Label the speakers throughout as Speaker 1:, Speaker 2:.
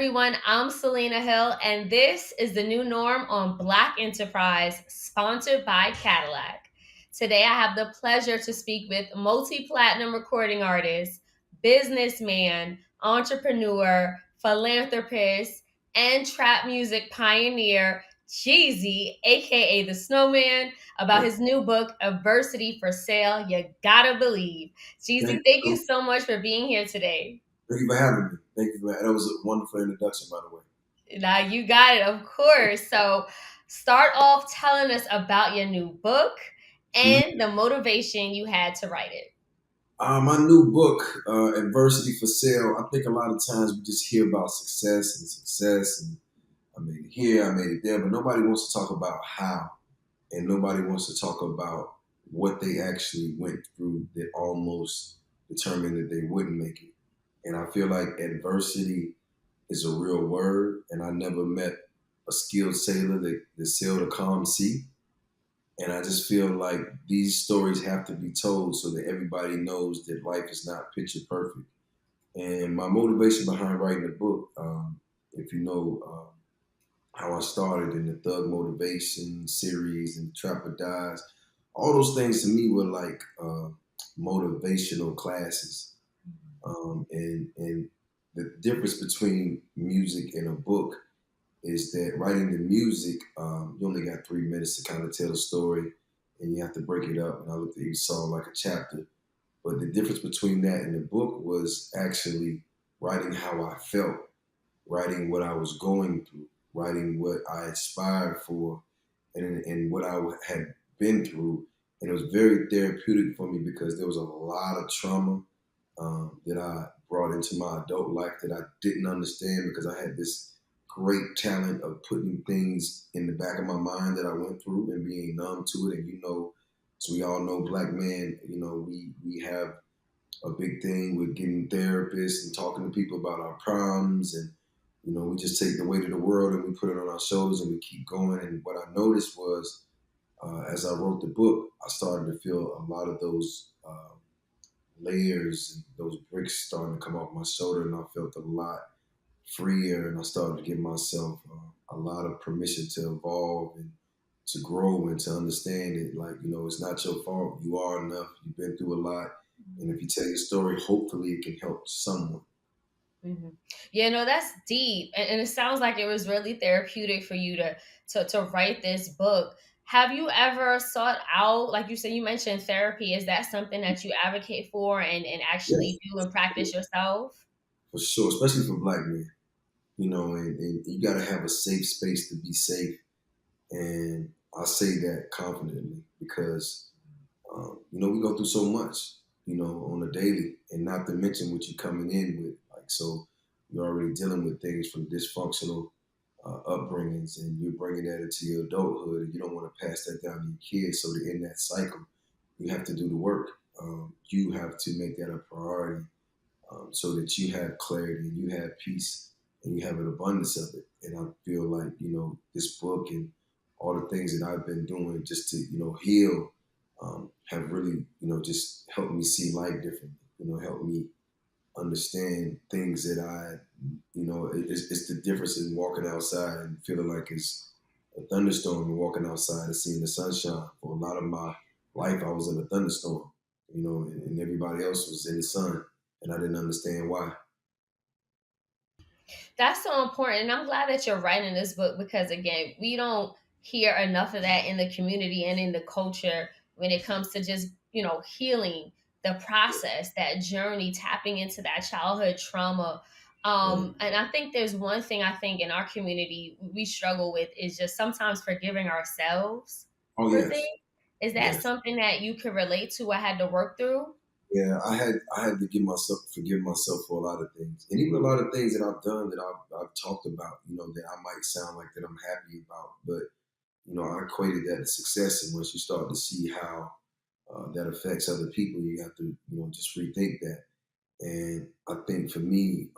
Speaker 1: everyone. I'm Selena Hill, and this is the new norm on Black Enterprise, sponsored by Cadillac. Today, I have the pleasure to speak with multi platinum recording artist, businessman, entrepreneur, philanthropist, and trap music pioneer, Jeezy, aka the Snowman, about his new book, Adversity for Sale. You gotta believe. Jeezy,
Speaker 2: Thank
Speaker 1: thank you
Speaker 2: you.
Speaker 1: so much for being here today.
Speaker 2: Thank you for having me. Thank you for that was a wonderful introduction, by the way.
Speaker 1: Now you got it, of course. So start off telling us about your new book
Speaker 2: Mhm.
Speaker 1: and the motivation you had to write it.
Speaker 2: My new book, Adversity for Sale. I think a lot of times we just hear about success, and I made it here, I made it there, but nobody wants to talk about how, and nobody wants to talk about what they actually went through that almost determined that they wouldn't make it. And I feel like adversity is a real word, and I never met a skilled sailor that sailed a calm sea. And I just feel like these stories have to be told so that everybody knows that life is not picture perfect. And my motivation behind writing the book, if you know how I started in the Thug Motivation series and Trapper Dies, all those things to me were like motivational classes. And the difference between music and a book is that writing the music, you only got 3 minutes to kind of tell a story, and you have to break it up. And I looked at each song like a chapter. But the difference between that and the book was actually writing how I felt, writing what I was going through, writing what I aspired for, and what I had been through. And it was very therapeutic for me because there was a lot of trauma that I brought into my adult life that I didn't understand because I had this great talent of putting things in the back of my mind that I went through and being numb to it. And as we all know, black men, we have a big thing with getting therapists and talking to people about our problems, and we just take the weight of the world and we put it on our shoulders and we keep going. And what I noticed was, as I wrote the book, I started to feel a lot of those layers and those bricks starting to come off my shoulder, and I felt a lot freer, and I started to give myself a lot of permission to evolve and to grow and to understand it. Like, it's not your fault. You are enough. You've been through a lot. And if you tell your story, hopefully it can help someone.
Speaker 1: hmm Yeah, no, that's deep, and it sounds like it was really therapeutic for you to write this book. Have you ever sought out, like you said, you mentioned therapy? Is that something that you advocate for and
Speaker 2: Yes,
Speaker 1: actually do and practice yourself?
Speaker 2: for sure, especially for black men. And you got to have a safe space to be safe. And I say that confidently because, we go through so much, on a daily, and not to mention what you're coming in with. Like, so you're already dealing with things from dysfunctional upbringings, and you're bringing that into your adulthood, and you don't want to pass that down to your kids. So to end that cycle, you have to do the work. You have to make that a priority, so that you have clarity and you have peace and you have an abundance of it. And I feel like, this book and all the things that I've been doing just to, heal, have really, just helped me see life differently, help me understand things that it's the difference in walking outside and feeling like it's a thunderstorm and walking outside and seeing the sunshine. For a lot of my life, I was in a thunderstorm, and everybody else was in the sun, and I didn't understand why.
Speaker 1: That's so important. And I'm glad that you're writing this book because, again, we don't hear enough of that in the community and in the culture when it comes to just, healing the process, that journey, tapping into that childhood trauma.
Speaker 2: Right.
Speaker 1: And I think there's one thing I think in our community we struggle with is just sometimes forgiving ourselves
Speaker 2: Oh
Speaker 1: for
Speaker 2: yes,
Speaker 1: things. Is that
Speaker 2: yes.
Speaker 1: something that you could relate to? I had to work through?
Speaker 2: Yeah, I had to forgive myself for a lot of things, and even a lot of things that I've done that I've talked about. That I might sound like that I'm happy about, but I equated that to success. And once you start to see how that affects other people, you have to just rethink that. And I think for me,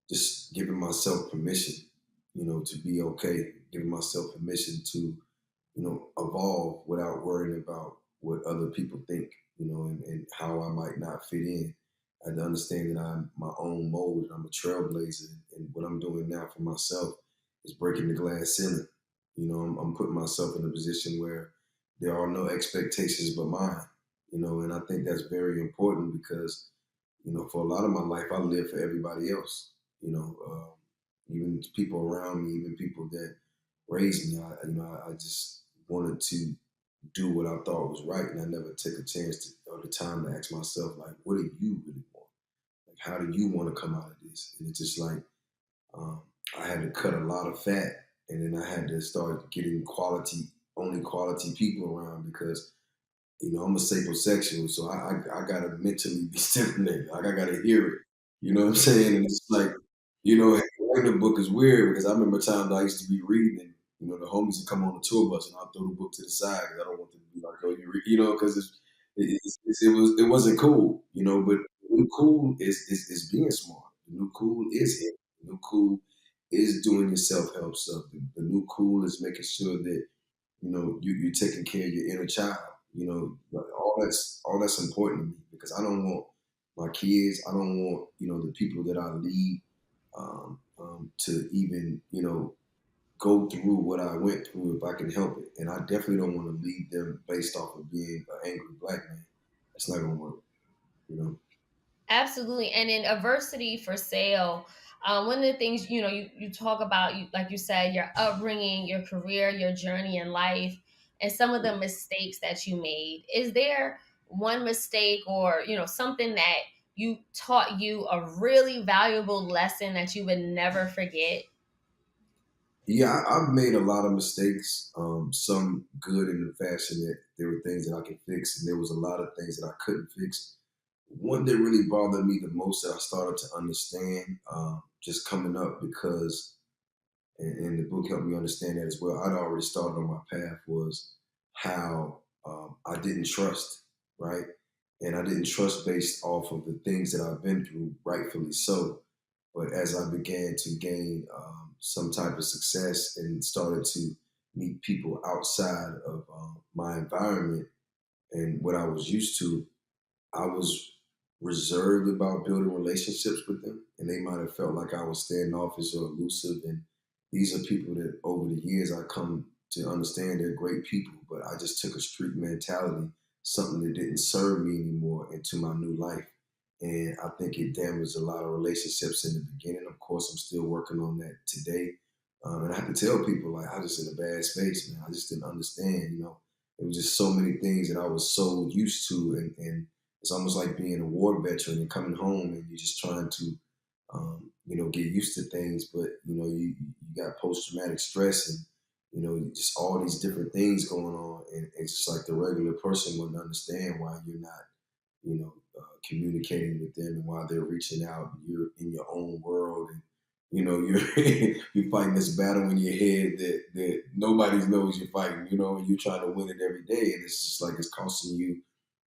Speaker 2: just giving myself permission, to be okay, giving myself permission to, evolve without worrying about what other people think, and how I might not fit in. I had to understand that I'm my own mold and I'm a trailblazer. And what I'm doing now for myself is breaking the glass ceiling. I'm putting myself in a position where there are no expectations but mine. And I think that's very important because for a lot of my life, I live for everybody else. Even people around me, even people that raised me. I just wanted to do what I thought was right, and I never took a chance or the time to ask myself, like, what do you really want? Like, how do you want to come out of this? And it's just like um, I had to cut a lot of fat, and then I had to start getting only quality people around because I'm a sapiosexual, so I gotta mentally be stimulated. Like I gotta hear it. You know what I'm saying? And it's like, writing a book is weird because I remember times I used to be reading and the homies would come on the tour bus and I'll throw the book to the side because I don't want them to be like, oh, you read, because it wasn't cool, but the new cool is being smart. The new cool is it. The new cool is doing your self help stuff. The new cool is making sure that you're taking care of your inner child. Like, all that's important to me because I don't want my kids. I don't want the people that I lead to even go through what I went through if I can help it. And I definitely don't want to lead them based off of being an angry black man. That's not gonna work. You know.
Speaker 1: Absolutely. And in adversity for sale, one of the things, you talk about, like you said, your upbringing, your career, your journey in life, and some of the mistakes that you made. Is there one mistake or, something that you taught you a really valuable lesson that you would never forget?
Speaker 2: Yeah, I've made a lot of mistakes. Some good in the fashion that there were things that I could fix, and there was a lot of things that I couldn't fix. One that really bothered me the most that I started to understand just coming up because, and the book helped me understand that as well. I'd already started on my path was how I didn't trust, right? And I didn't trust based off of the things that I've been through, rightfully so. But as I began to gain some type of success and started to meet people outside of my environment and what I was used to, I was reserved about building relationships with them, and they might have felt like I was standoffish or elusive. And these are people that, over the years, I come to understand they're great people, but I just took a street mentality, something that didn't serve me anymore, into my new life. And I think it damaged a lot of relationships in the beginning. Of course, I'm still working on that today. And I have to tell people, like, I was in a bad space, man. I just didn't understand, It was just so many things that I was so used to, and it's almost like being a war veteran and coming home and you're just trying to, get used to things. But you got post traumatic stress and just all these different things going on, and it's just like the regular person wouldn't understand why you're not, communicating with them and why they're reaching out. And you're in your own world, and you're you're fighting this battle in your head that nobody knows you're fighting. And you're trying to win it every day, and it's just like it's costing you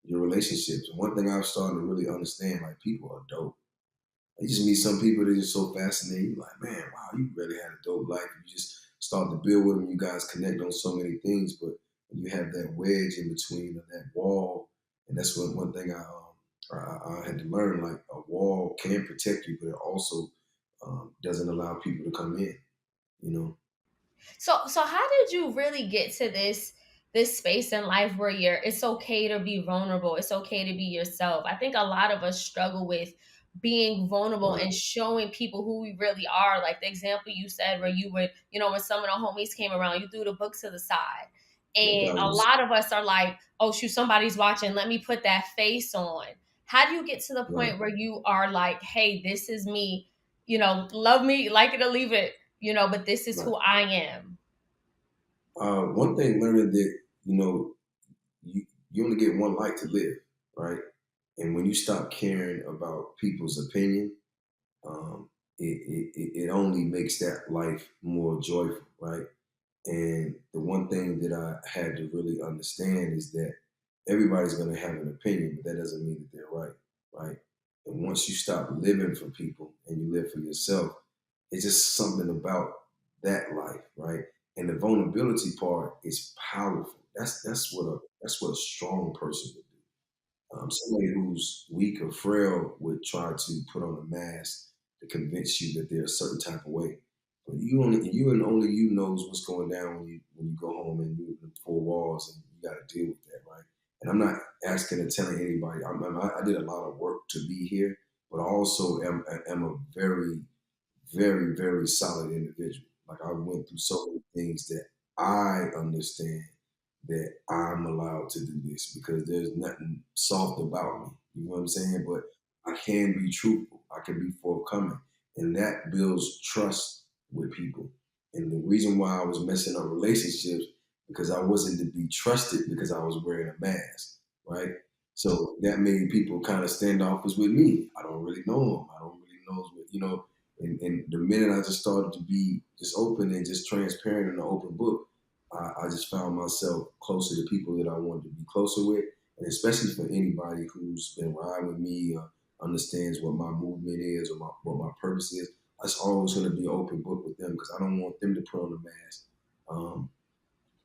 Speaker 2: your relationships. And one thing I've started to really understand, like, people are dope. You just meet some people that are just so fascinating. You're like, man, wow, you really had a dope life. You just start to build with them. You guys connect on so many things, but you have that wedge in between, or that wall. And that's one thing I had to learn. Like, a wall can protect you, but it also doesn't allow people to come in. You know.
Speaker 1: So how did you really get to this space in life where it's okay to be vulnerable, it's okay to be yourself? I think a lot of us struggle with being vulnerable
Speaker 2: Right.
Speaker 1: and showing people who we really are. Like the example you said, where you would, when some of the homies came around, you threw the book to the side. And
Speaker 2: That
Speaker 1: a
Speaker 2: was
Speaker 1: lot of us are like, oh shoot, somebody's watching, let me put that face on. How do you get to the
Speaker 2: right.
Speaker 1: point where you are like, hey, this is me, love me, like it or leave it, but this is
Speaker 2: Right.
Speaker 1: who I am?
Speaker 2: One thing, learning that you only get one life to live, right? And when you stop caring about people's opinion, it only makes that life more joyful, right? And the one thing that I had to really understand is that everybody's going to have an opinion, but that doesn't mean that they're right, right? And once you stop living for people and you live for yourself, it's just something about that life, right? And the vulnerability part is powerful. That's what a strong person would do. Somebody who's weak or frail would try to put on a mask to convince you that they're a certain type of way. But you and only you knows what's going down when you go home and you're in the four walls and you got to deal with that, right? And I'm not asking and telling anybody. I did a lot of work to be here, but I also am a very very, very solid individual. Like I went through so many things that I understand that I'm allowed to do this because there's nothing soft about me. You know what I'm saying? But I can be truthful. I can be forthcoming. And that builds trust with people. And the reason why I was messing up relationships because I wasn't to be trusted because I was wearing a mask, right? So that made people kind of standoffish with me. I don't really know them. I don't really know what, and the minute I just started to be just open and just transparent and an open book, I just found myself closer to people that I wanted to be closer with. And especially for anybody who's been riding with me or understands what my movement is or what my purpose is, that's always going to be an open book with them because I don't want them to put on the mask,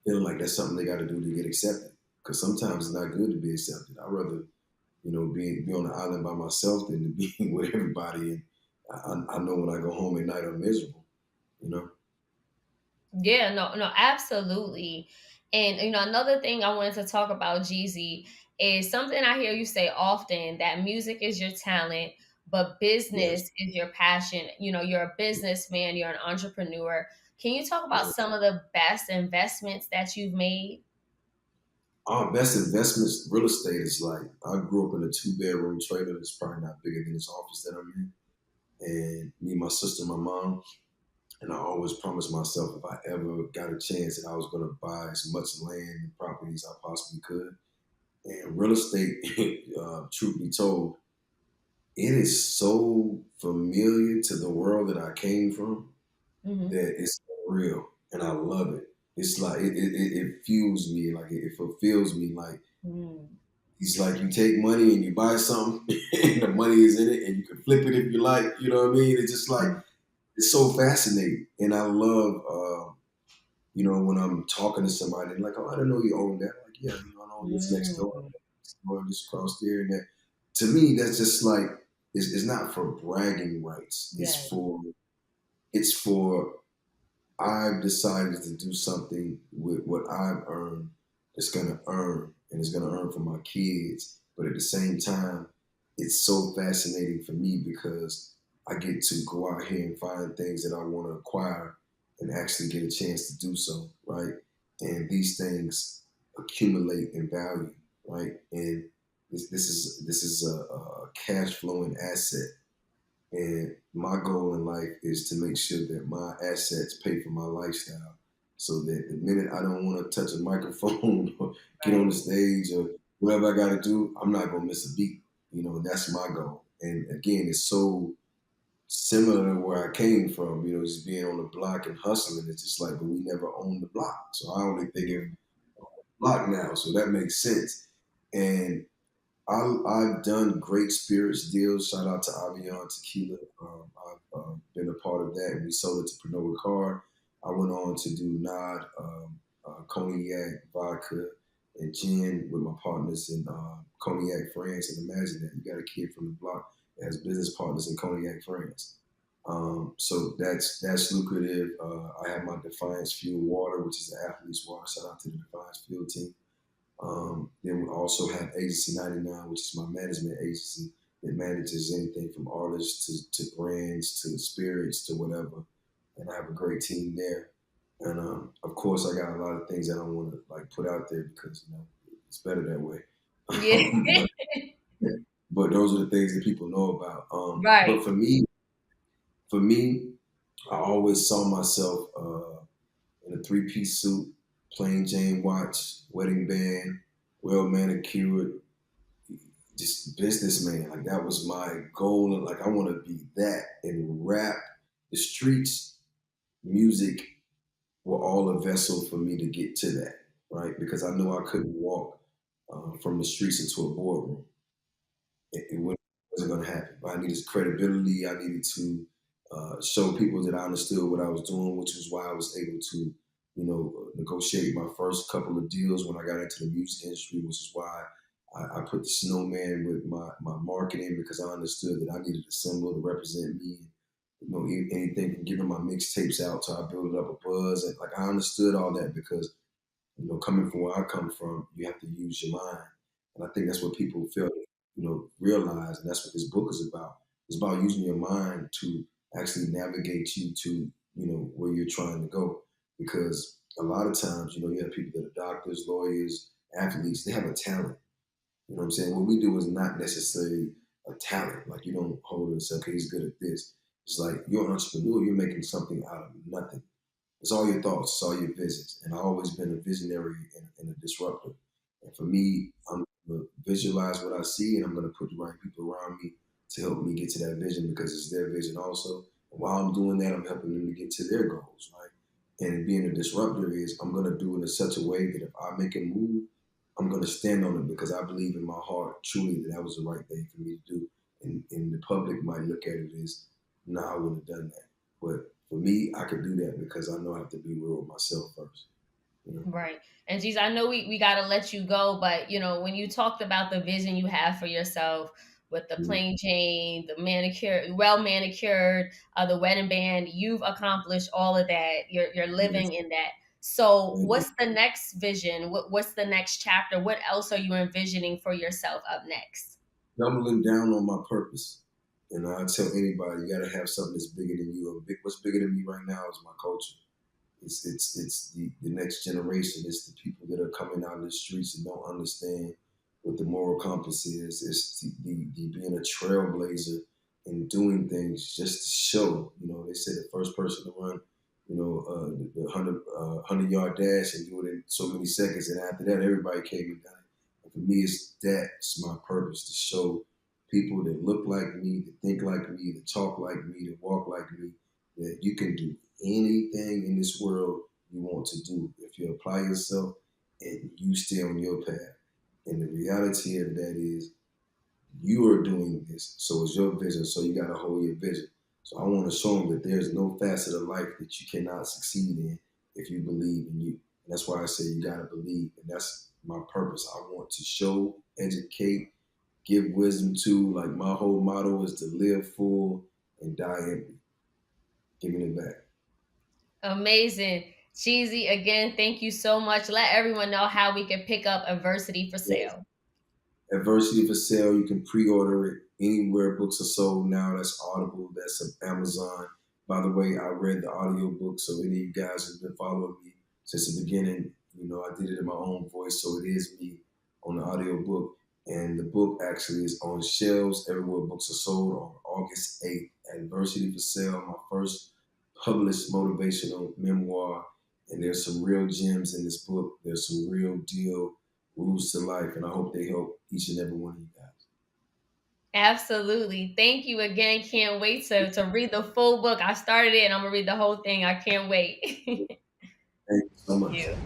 Speaker 2: feeling like that's something they got to do to get accepted. Because sometimes it's not good to be accepted. I'd rather be on the island by myself than to be with everybody. And I know when I go home at night, I'm miserable. You know.
Speaker 1: Yeah, no, no, absolutely. And another thing I wanted to talk about, Jeezy, is something I hear you say often, that music is your talent, but
Speaker 2: Yes.
Speaker 1: business is your passion. You're a businessman, you're an entrepreneur. Can you talk about some of the best investments that you've made?
Speaker 2: Our best investments, real estate is like I grew up in a 2 bedroom trailer that's probably not bigger than this office that I'm in. And me, my sister, my mom, and I always promised myself if I ever got a chance that I was going to buy as much land and property as I possibly could. And real estate, truth be told, it is so familiar to the world that I came from
Speaker 1: Hmm.
Speaker 2: that it's real, and I love it. It's like it fuels me, like it fulfills me. Like
Speaker 1: Mm.
Speaker 2: it's like you take money and you buy something, and the money is in it, and you can flip it if you like. You know what I mean? It's just like it's so fascinating, and I love. When I'm talking to somebody, and like, oh, I didn't know you owned that. Like, yeah, I know this next door,
Speaker 1: Mm.
Speaker 2: next door, just across there, and that. To me, that's just like it's not for bragging rights.
Speaker 1: Yes.
Speaker 2: It's for I've decided to do something with what I've earned that's going to earn and it's going to earn for my kids. But at the same time, it's so fascinating for me because I get to go out here and find things that I want to acquire and actually get a chance to do so, right? And these things accumulate in value, right? And this is a cash flowing asset, and my goal in life is to make sure that my assets pay for my lifestyle so that the minute I don't want to touch a microphone or get on
Speaker 1: Right.
Speaker 2: the stage or whatever I got to do, I'm not going to miss a beat. That's my goal. And again, it's so similar to where I came from, just being on the block and hustling. It's just like, but we never owned the block. So I only think of
Speaker 1: Mm.
Speaker 2: block now. So that makes sense. And I've done great spirits deals. Shout out to Avion Tequila. I've been a part of that. We sold it to Pernod Ricard. I went on to do Nod, Cognac, vodka, and gin with my partners in Cognac, France. And imagine that you got a kid from the block that has business partners in Cognac, France. So that's lucrative. I have my Defiance Fuel Water, which is the athlete's water. Shout out to the Defiance Fuel team. Then we also have Agency 99, which is my management agency that manages anything from artists to brands to spirits to whatever. And I have a great team there. And of course, I got a lot of things that I don't want to like put out there because it's better that way.
Speaker 1: Yeah.
Speaker 2: but but those are the things that people know about. But
Speaker 1: Right.
Speaker 2: for me, I always saw myself in a three-piece suit, plain Jane watch, wedding band, well manicured, just businessman. Like that was my goal, and like I want to be that. And rap, the streets, music were all a vessel for me to get to that, right? Because I knew I couldn't walk from the streets into a boardroom. It wasn't going to happen. But I needed credibility. I needed to show people that I understood what I was doing, which was why I was able to, negotiate my first couple of deals when I got into the music industry, which is why I put the snowman with my marketing because I understood that I needed a symbol to represent me. You know, anything from giving my mixtapes out to I build up a buzz. And like I understood all that because coming from where I come from, you have to use your mind. And I think that's what people fail to, realize. And that's what this book is about. It's about using your mind to actually navigate you to, where you're trying to go. Because a lot of times, you have people that are doctors, lawyers, athletes, they have a talent. You know what I'm saying? What we do is not necessarily a talent. Like you don't hold it and say, okay, he's good at this. It's like you're an entrepreneur, you're making something out of nothing. It's all your thoughts, it's all your visions. And I've always been a visionary and a disruptor. And for me, I'm going to visualize what I see and I'm going to put the right people around me to help me get to that vision because it's their vision also. And while I'm doing that, I'm helping them to get to their goals, right? And being a disruptor is I'm going to do it in such a way that if I make a move, I'm going to stand on it because I believe in my heart truly that that was the right thing for me to do. And the public might look at it as, no, I wouldn't have done that. But for me, I could do that because I know I have to be real with myself first. You know?
Speaker 1: Right. And geez, I know we got to let you go, but when you talked about the vision you have for yourself with the
Speaker 2: Mm-hmm.
Speaker 1: plain Jane, the manicure, well manicured, the wedding band, you've accomplished all of that. You're
Speaker 2: Yes.
Speaker 1: living in that. So,
Speaker 2: Thank you.
Speaker 1: what's the next vision? What's the next chapter? What else are you envisioning for yourself up next?
Speaker 2: Doubling down on my purpose. And I tell anybody, you got to have something that's bigger than you. What's bigger than me right now is my culture. It's the next generation. It's the people that are coming out in the streets and don't understand what the moral compass is. It's the being a trailblazer and doing things just to show. They say the first person to run, the 100 yard dash and do it in so many seconds, and after that, everybody came and done it. And for me, that's my purpose to show people that look like me, that think like me, that talk like me, that walk like me, that you can do anything in this world you want to do if you apply yourself and you stay on your path. And the reality of that is you are doing this, so it's your vision, so you got to hold your vision. So I want to show them that there's no facet of life that you cannot succeed in if you believe in you. And that's why I say you got to believe. And that's my purpose. I want to show, educate, give wisdom to. Like my whole motto is to live full and die empty, giving it back.
Speaker 1: Amazing. Cheesy, again, thank you so much. Let everyone know how we can pick up Adversity for
Speaker 2: Yes.
Speaker 1: Sale.
Speaker 2: Adversity for Sale. You can pre-order it anywhere books are sold now. That's Audible. That's Amazon. By the way, I read the audio book, so any of you guys who've been following me since the beginning, I did it in my own voice, so it is me on the audio book. And the book actually is on shelves everywhere books are sold on August 8th. Adversity for Sale, my first published motivational memoir. And there's some real gems in this book. There's some real deal rules to life, and I hope they help each and every one of you guys.
Speaker 1: Absolutely. Thank you again. Can't wait to read the full book. I started it and I'm going to read the whole thing. I can't wait. Thank
Speaker 2: Thank you so much.
Speaker 1: you.